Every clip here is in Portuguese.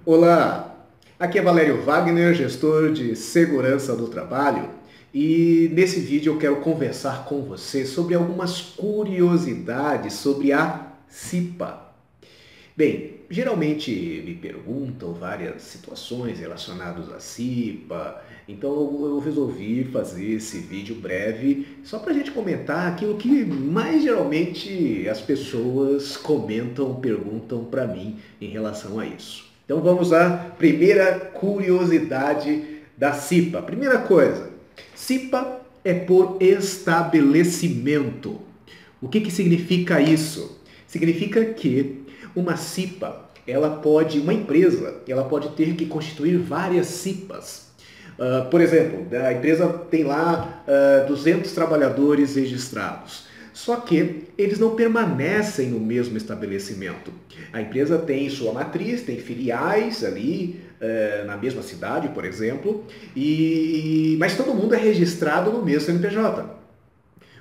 Olá, aqui é Valério Wagner, gestor de segurança do trabalho, e nesse vídeo eu quero conversar com você sobre algumas curiosidades sobre a CIPA. Bem, geralmente me perguntam várias situações relacionadas à CIPA, então eu resolvi fazer esse vídeo breve só para a gente comentar aquilo que mais geralmente as pessoas comentam, perguntam para mim em relação a isso. Então vamos à primeira curiosidade da CIPA. Primeira coisa, CIPA é por estabelecimento. O que significa isso? Significa que uma CIPA, uma empresa, ela pode ter que constituir várias CIPAs. Por exemplo, a empresa tem lá 200 trabalhadores registrados. Só que eles não permanecem no mesmo estabelecimento. A empresa tem sua matriz, tem filiais ali na mesma cidade, por exemplo, mas todo mundo é registrado no mesmo CNPJ.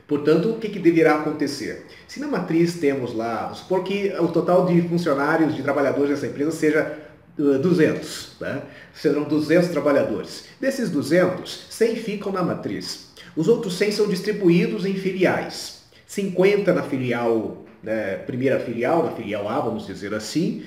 Portanto, o que deverá acontecer? Se na matriz temos lá, vamos supor que o total de funcionários, de trabalhadores dessa empresa seja 200, né? Serão 200 trabalhadores. Desses 200, 100 ficam na matriz. Os outros 100 são distribuídos em filiais. 50 na filial, né, primeira filial, na filial A, vamos dizer assim,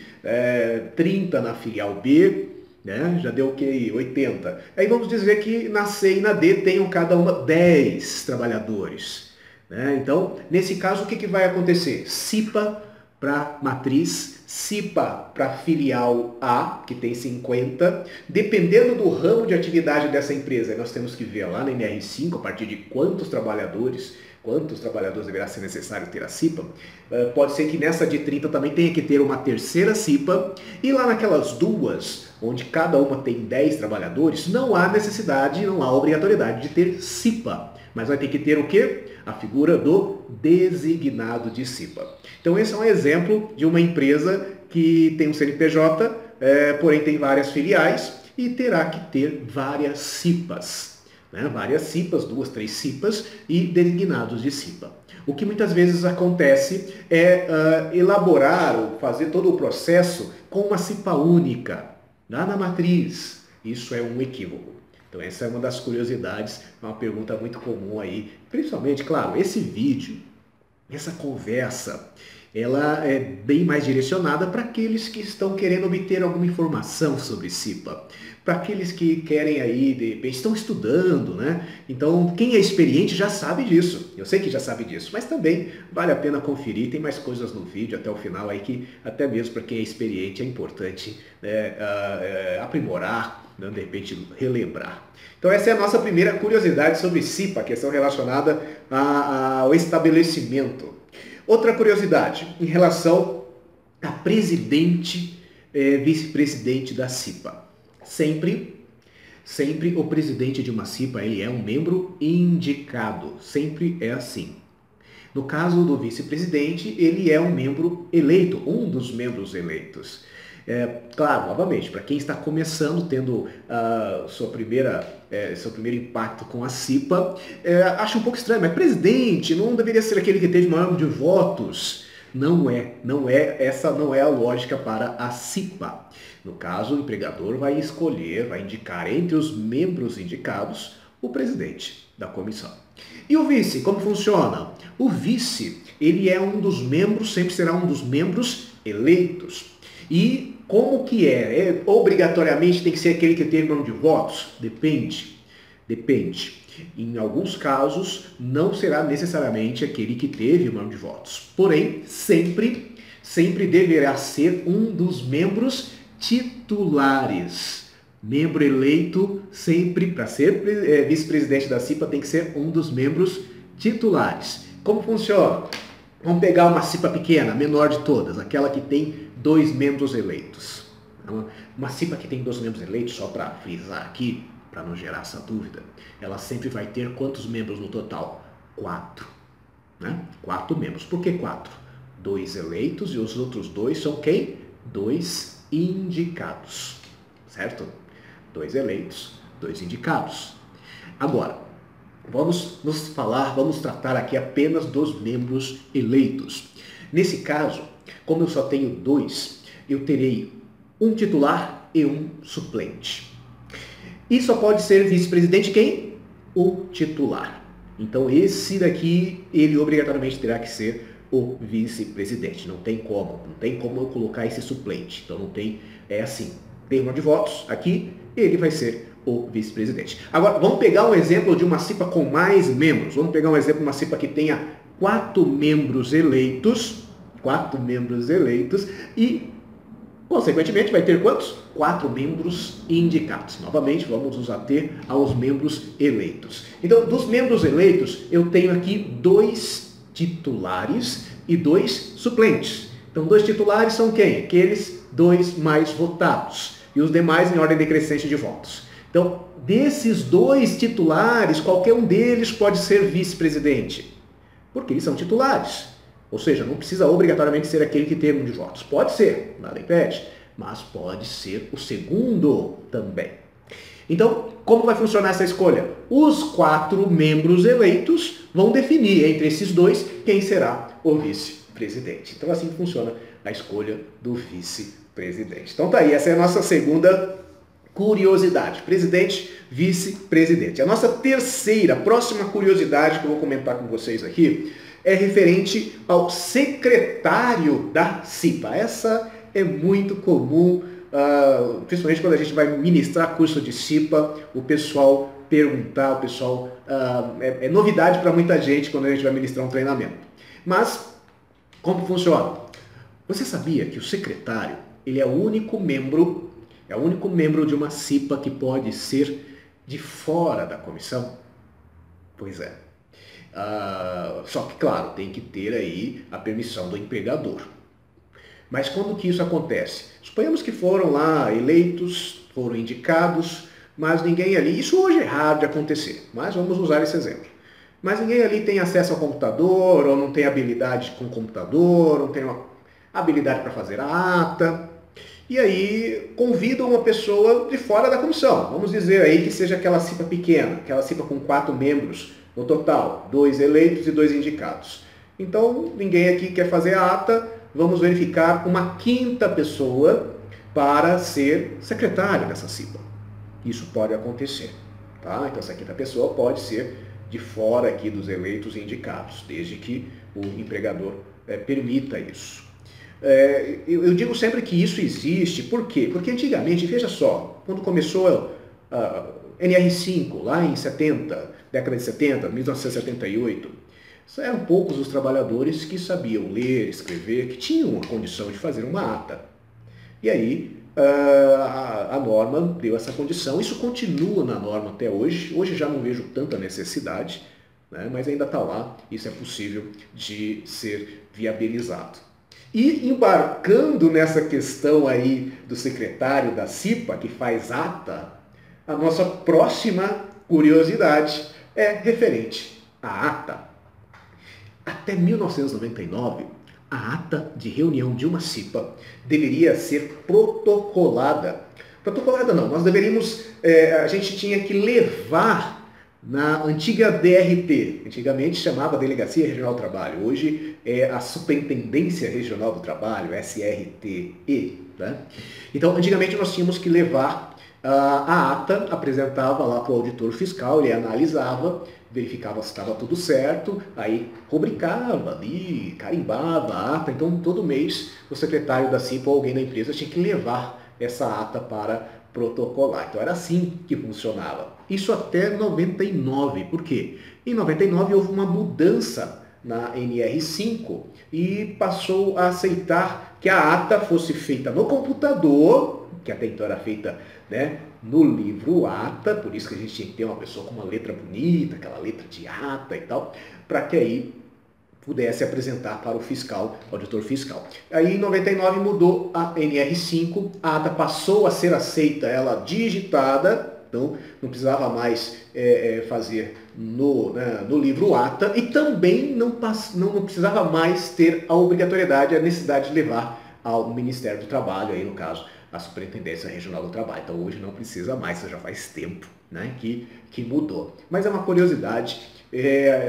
30 na filial B, né? Já deu o que? 80. Aí vamos dizer que na C e na D tenham cada uma 10 trabalhadores. Né? Então, nesse caso, o que vai acontecer? CIPA para matriz, CIPA para filial A, que tem 50, dependendo do ramo de atividade dessa empresa, nós temos que ver lá na NR5, a partir de quantos trabalhadores deverá ser necessário ter a CIPA. Pode ser que nessa de 30 também tenha que ter uma terceira CIPA, e lá naquelas duas, onde cada uma tem 10 trabalhadores, não há necessidade, não há obrigatoriedade de ter CIPA, mas vai ter que ter o quê? A figura do designado de CIPA. Então esse é um exemplo de uma empresa que tem um CNPJ, porém tem várias filiais e terá que ter várias CIPAs. Né? Várias CIPAs, 2, 3 CIPAs e designados de CIPA. O que muitas vezes acontece é elaborar ou fazer todo o processo com uma CIPA única, lá na matriz. Isso é um equívoco. Então essa é uma das curiosidades, uma pergunta muito comum aí, principalmente, claro, esse vídeo, essa conversa, ela é bem mais direcionada para aqueles que estão querendo obter alguma informação sobre CIPA, para aqueles que querem aí, de repente, estão estudando, né? Então, quem é experiente já sabe disso, eu sei que já sabe disso, mas também vale a pena conferir, tem mais coisas no vídeo até o final aí que até mesmo para quem é experiente é importante, né, aprimorar, né, de repente relembrar. Então essa é a nossa primeira curiosidade sobre CIPA, questão relacionada ao estabelecimento. Outra curiosidade em relação a presidente, vice-presidente da CIPA. Sempre o presidente de uma CIPA ele é um membro indicado, sempre é assim. No caso do vice-presidente, ele é um membro eleito, um dos membros eleitos. Claro, novamente, para quem está começando, tendo seu primeiro impacto com a CIPA, acha um pouco estranho, mas presidente não deveria ser aquele que teve maior número de votos? Essa não é a lógica para a CIPA. No caso, o empregador vai indicar entre os membros indicados o presidente da comissão. E o vice, como funciona? O vice, ele é um dos membros, sempre será um dos membros eleitos. E como que é? Obrigatoriamente tem que ser aquele que teve número de votos? Depende. Em alguns casos, não será necessariamente aquele que teve o número de votos. Porém, sempre deverá ser um dos membros titulares. Membro eleito, sempre, para ser vice-presidente da CIPA, tem que ser um dos membros titulares. Como funciona? Vamos pegar uma CIPA pequena, menor de todas, aquela que tem 2 membros eleitos. Uma CIPA que tem 2 membros eleitos, só para frisar aqui, para não gerar essa dúvida, ela sempre vai ter quantos membros no total? 4. Né? 4 membros. Por que 4? 2 eleitos e os outros 2 são quem? 2 indicados. Certo? 2 eleitos, 2 indicados. Agora, vamos tratar aqui apenas dos membros eleitos. Nesse caso, como eu só tenho 2, eu terei um titular e um suplente. E só pode ser vice-presidente quem? O titular. Então esse daqui, ele obrigatoriamente terá que ser o vice-presidente. Não tem como eu colocar esse suplente. Então não tem, é assim, tem número de votos aqui, ele vai ser o vice-presidente. Agora, vamos pegar um exemplo de uma CIPA com mais membros. Vamos pegar um exemplo de uma CIPA que tenha 4 membros eleitos, e, consequentemente, vai ter quantos? 4 membros indicados. Novamente, vamos nos ater aos membros eleitos. Então, dos membros eleitos, eu tenho aqui 2 titulares e 2 suplentes. Então, 2 titulares são quem? Aqueles 2 mais votados. E os demais em ordem decrescente de votos. Então, desses 2 titulares, qualquer um deles pode ser vice-presidente. Porque eles são titulares. Ou seja, não precisa obrigatoriamente ser aquele que tem número de votos. Pode ser, nada impede, mas pode ser o segundo também. Então, como vai funcionar essa escolha? Os 4 membros eleitos vão definir entre esses 2 quem será o vice-presidente. Então, assim funciona a escolha do vice-presidente. Então, tá aí, essa é a nossa segunda curiosidade. Presidente, vice-presidente. A nossa próxima curiosidade que eu vou comentar com vocês aqui é referente ao secretário da CIPA. Essa é muito comum, principalmente quando a gente vai ministrar curso de CIPA, o pessoal perguntar, é novidade para muita gente quando a gente vai ministrar um treinamento. Mas, como funciona? Você sabia que o secretário, ele é o único membro de uma CIPA que pode ser de fora da comissão? Pois é. Só que, claro, tem que ter aí a permissão do empregador. Mas quando que isso acontece? Suponhamos que foram lá eleitos, foram indicados, mas ninguém ali... Isso hoje é raro de acontecer, mas vamos usar esse exemplo. Mas ninguém ali tem acesso ao computador, ou não tem habilidade com o computador, não tem uma habilidade para fazer a ata. E aí convidam uma pessoa de fora da comissão. Vamos dizer aí que seja aquela CIPA pequena, aquela CIPA com 4 membros no total, 2 eleitos e 2 indicados. Então, ninguém aqui quer fazer a ata, vamos verificar uma 5ª pessoa para ser secretário dessa CIPA. Isso pode acontecer, tá? Então, essa 5ª pessoa pode ser de fora aqui dos eleitos e indicados, desde que o empregador permita isso. Eu digo sempre que isso existe, por quê? Porque antigamente, veja só, quando começou a NR5, lá em 70, década de 70, 1978, eram poucos os trabalhadores que sabiam ler, escrever, que tinham a condição de fazer uma ata. E aí a norma deu essa condição, isso continua na norma até hoje. Hoje já não vejo tanta necessidade, né, mas ainda está lá, isso é possível de ser viabilizado. E embarcando nessa questão aí do secretário da CIPA, que faz ata, a nossa próxima curiosidade é referente à ata. Até 1999, a ata de reunião de uma CIPA deveria ser protocolada. Protocolada não, nós deveríamos, a gente tinha que levar na antiga DRT, antigamente chamava Delegacia Regional do Trabalho, hoje é a Superintendência Regional do Trabalho, SRTE. Né? Então, antigamente nós tínhamos que levar a ata, apresentava lá para o auditor fiscal, ele analisava, verificava se estava tudo certo, aí rubricava ali, carimbava a ata. Então, todo mês, o secretário da CIPA ou alguém da empresa tinha que levar essa ata para protocolar. Então, era assim que funcionava. Isso até 99. Por quê? Em 99 houve uma mudança na NR5 e passou a aceitar que a ata fosse feita no computador, que até então era feita, né, no livro ata, por isso que a gente tinha que ter uma pessoa com uma letra bonita, aquela letra de ata e tal, para que aí pudesse apresentar para o fiscal, auditor fiscal. Aí em 99 mudou a NR5, a ata passou a ser aceita, ela digitada, então não precisava mais fazer no livro ata, e também não precisava mais ter a obrigatoriedade, a necessidade de levar ao Ministério do Trabalho, aí no caso, a Superintendência Regional do Trabalho. Então hoje não precisa mais, isso já faz tempo, né, que mudou. Mas é uma curiosidade,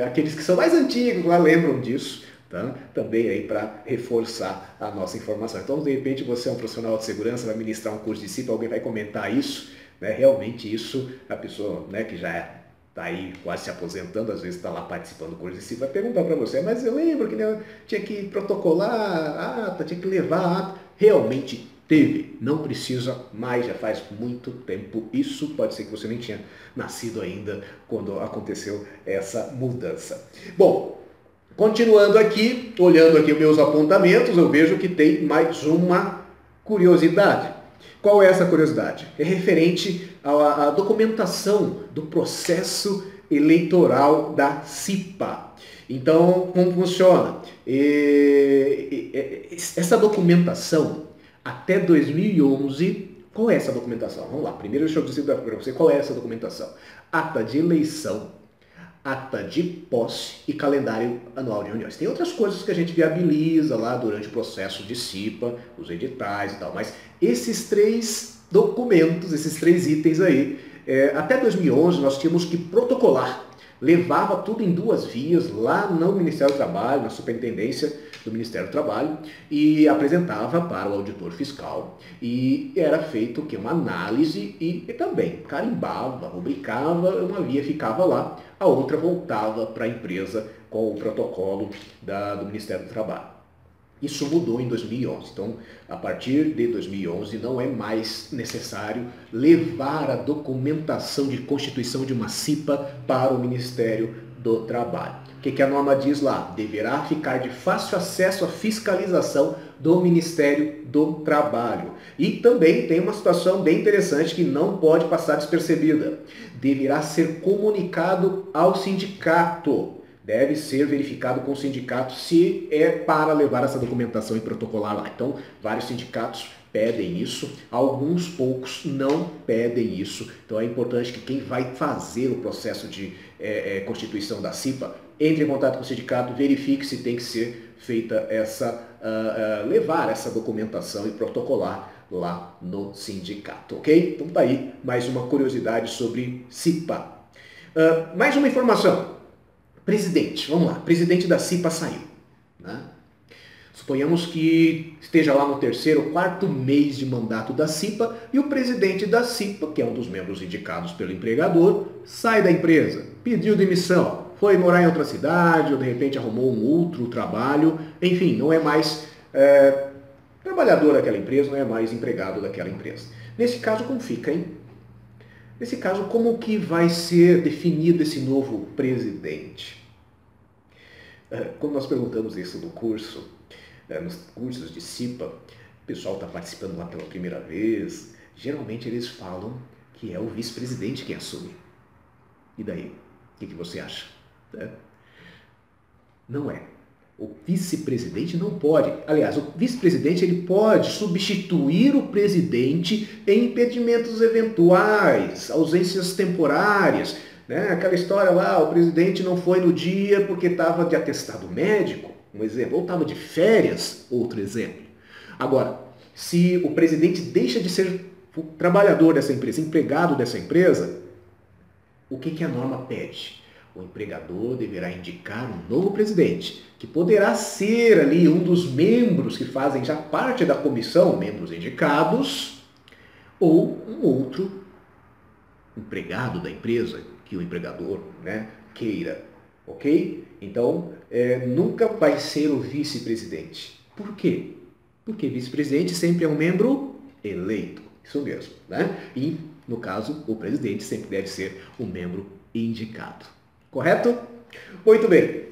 aqueles que são mais antigos lá lembram disso, Tá? Também aí para reforçar a nossa informação. Então, de repente, você é um profissional de segurança, vai ministrar um curso de CIPA, alguém vai comentar isso, né? Realmente isso, a pessoa, né, que já está aí quase se aposentando, às vezes está lá participando do curso de CIPA, vai perguntar para você, mas eu lembro que tinha que protocolar a ata, tinha que levar a ata. Realmente teve, não precisa mais, já faz muito tempo isso, pode ser que você nem tinha nascido ainda quando aconteceu essa mudança. Bom, continuando aqui, olhando aqui os meus apontamentos, eu vejo que tem mais uma curiosidade. Qual é essa curiosidade? É referente à documentação do processo eleitoral da CIPA. Então, como funciona? Essa documentação, até 2011, qual é essa documentação? Vamos lá, primeiro deixa eu dizer para você qual é essa documentação. Ata de eleição, ata de posse e calendário anual de reuniões. Tem outras coisas que a gente viabiliza lá durante o processo de CIPA, os editais e tal, mas esses 3 documentos, esses 3 itens aí, até 2011 nós tínhamos que protocolar. Levava tudo em 2 vias lá no Ministério do Trabalho, na Superintendência do Ministério do Trabalho, e apresentava para o auditor fiscal. E era feito uma análise e também carimbava, rubricava, uma via ficava lá, a outra voltava para a empresa com o protocolo do Ministério do Trabalho. Isso mudou em 2011, então a partir de 2011 não é mais necessário levar a documentação de constituição de uma CIPA para o Ministério do Trabalho. O que a norma diz lá? Deverá ficar de fácil acesso à fiscalização do Ministério do Trabalho. E também tem uma situação bem interessante que não pode passar despercebida. Deverá ser comunicado ao sindicato. Deve ser verificado com o sindicato se é para levar essa documentação e protocolar lá. Então, vários sindicatos pedem isso, alguns poucos não pedem isso. Então é importante que quem vai fazer o processo de constituição da CIPA entre em contato com o sindicato, verifique se tem que ser feita levar essa documentação e protocolar lá no sindicato, ok? Então tá aí mais uma curiosidade sobre CIPA. Mais uma informação. Presidente, vamos lá, presidente da CIPA saiu, né? Suponhamos que esteja lá no 3º ou 4º mês de mandato da CIPA e o presidente da CIPA, que é um dos membros indicados pelo empregador, sai da empresa, pediu demissão, foi morar em outra cidade ou de repente arrumou um outro trabalho, enfim, não é mais trabalhador daquela empresa, não é mais empregado daquela empresa. Nesse caso, como fica, hein? Nesse caso, como que vai ser definido esse novo presidente? Quando nós perguntamos isso no curso, nos cursos de CIPA, o pessoal está participando lá pela primeira vez, geralmente eles falam que é o vice-presidente quem assume. E daí? O que você acha? Não é. O vice-presidente não pode. Aliás, o vice-presidente ele pode substituir o presidente em impedimentos eventuais, ausências temporárias, né? Aquela história lá, o presidente não foi no dia porque estava de atestado médico, um exemplo, ou estava de férias, outro exemplo. Agora, se o presidente deixa de ser trabalhador dessa empresa, empregado dessa empresa, o que a norma pede? O empregador deverá indicar um novo presidente, que poderá ser ali um dos membros que fazem já parte da comissão, membros indicados, ou um outro empregado da empresa que o empregador, né, queira, ok? Então, nunca vai ser o vice-presidente. Por quê? Porque vice-presidente sempre é um membro eleito, isso mesmo, né? E, no caso, o presidente sempre deve ser um membro indicado. Correto? Muito bem.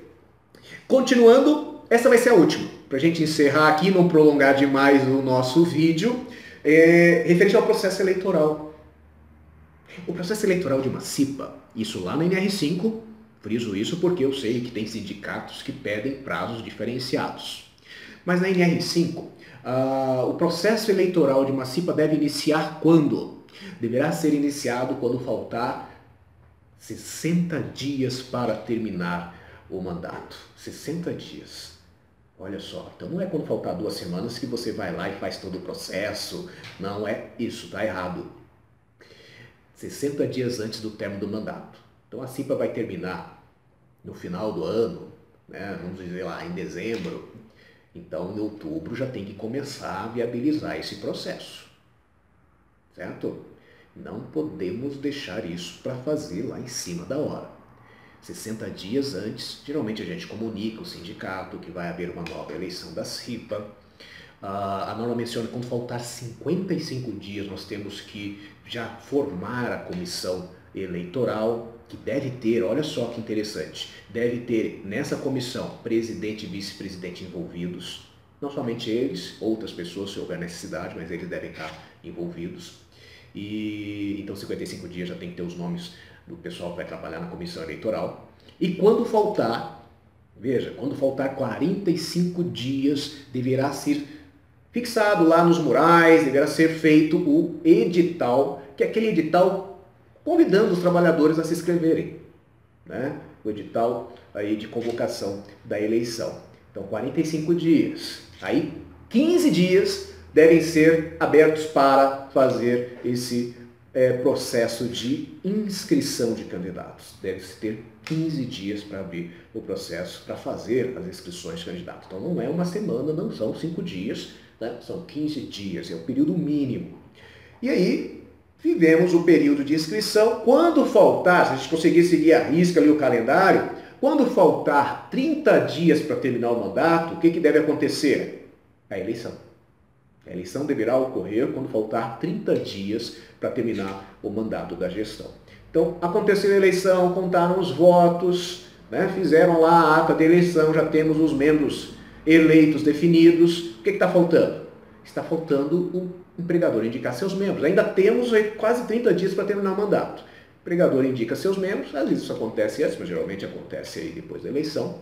Continuando, essa vai ser a última. Para a gente encerrar aqui, não prolongar demais o nosso vídeo, referente ao processo eleitoral. O processo eleitoral de uma CIPA, isso lá na NR5, friso isso porque eu sei que tem sindicatos que pedem prazos diferenciados. Mas na NR5, o processo eleitoral de uma CIPA deve iniciar quando? Deverá ser iniciado quando faltar 60 dias para terminar o mandato. 60 dias. Olha só, então não é quando faltar 2 semanas que você vai lá e faz todo o processo. Não é isso, está errado. 60 dias antes do término do mandato. Então a CIPA vai terminar no final do ano, né? Vamos dizer lá, em dezembro. Então, em outubro já tem que começar a viabilizar esse processo, certo? Não podemos deixar isso para fazer lá em cima da hora. 60 dias antes, geralmente a gente comunica o sindicato que vai haver uma nova eleição da CIPA. A norma menciona que quando faltar 55 dias nós temos que já formar a comissão eleitoral, que deve ter, olha só que interessante, deve ter nessa comissão presidente e vice-presidente envolvidos, não somente eles, outras pessoas se houver necessidade, mas eles devem estar envolvidos. E então 55 dias já tem que ter os nomes do pessoal que vai trabalhar na comissão eleitoral. E quando faltar, veja, quando faltar 45 dias, deverá ser fixado lá nos murais, deverá ser feito o edital, que é aquele edital convidando os trabalhadores a se inscreverem, né? O edital aí de convocação da eleição. Então, 45 dias. Aí, 15 dias devem ser abertos para fazer esse processo de inscrição de candidatos. Deve-se ter 15 dias para abrir o processo, para fazer as inscrições de candidatos. Então, não é uma semana, não são 5 dias, né? São 15 dias, é o período mínimo. E aí, vivemos o período de inscrição. Quando faltar, se a gente conseguir seguir a risca ali o calendário, quando faltar 30 dias para terminar o mandato, o que deve acontecer? A eleição. A eleição deverá ocorrer quando faltar 30 dias para terminar o mandato da gestão. Então, aconteceu a eleição, contaram os votos, né? Fizeram lá a ata de eleição, já temos os membros eleitos definidos. O que está faltando? Está faltando o empregador indicar seus membros. Ainda temos quase 30 dias para terminar o mandato. O empregador indica seus membros, às vezes isso acontece antes, mas geralmente acontece aí depois da eleição.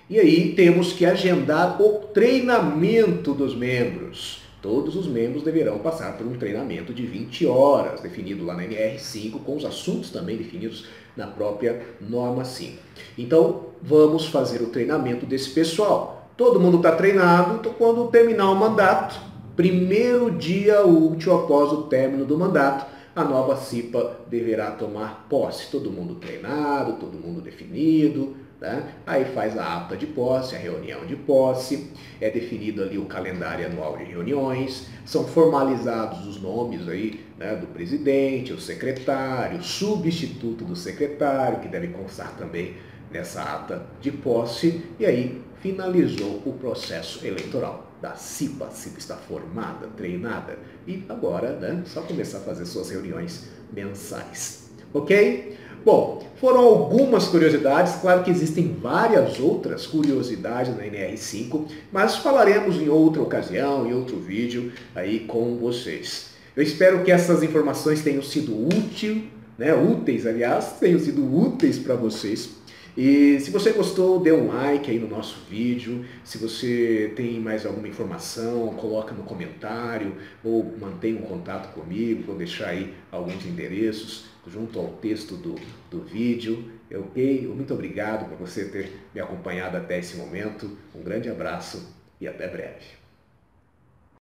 E aí temos que agendar o treinamento dos membros. Todos os membros deverão passar por um treinamento de 20 horas, definido lá na NR5, com os assuntos também definidos na própria norma 5. Então, vamos fazer o treinamento desse pessoal. Todo mundo está treinado, então quando terminar o mandato, primeiro dia útil após o término do mandato, a nova CIPA deverá tomar posse. Todo mundo treinado, todo mundo definido, né? Aí faz a ata de posse, a reunião de posse, é definido ali o calendário anual de reuniões, são formalizados os nomes aí, né, do presidente, o secretário, o substituto do secretário, que deve constar também nessa ata de posse, e aí finalizou o processo eleitoral da CIPA. A CIPA está formada, treinada, e agora, né, só começar a fazer suas reuniões mensais. Ok? Bom, foram algumas curiosidades, claro que existem várias outras curiosidades na NR5, mas falaremos em outra ocasião, em outro vídeo aí com vocês. Eu espero que essas informações tenham sido úteis, aliás, tenham sido úteis para vocês. E se você gostou, dê um like aí no nosso vídeo. Se você tem mais alguma informação, coloca no comentário ou mantenha um contato comigo. Vou deixar aí alguns endereços junto ao texto do vídeo. Ok? Muito obrigado por você ter me acompanhado até esse momento. Um grande abraço e até breve.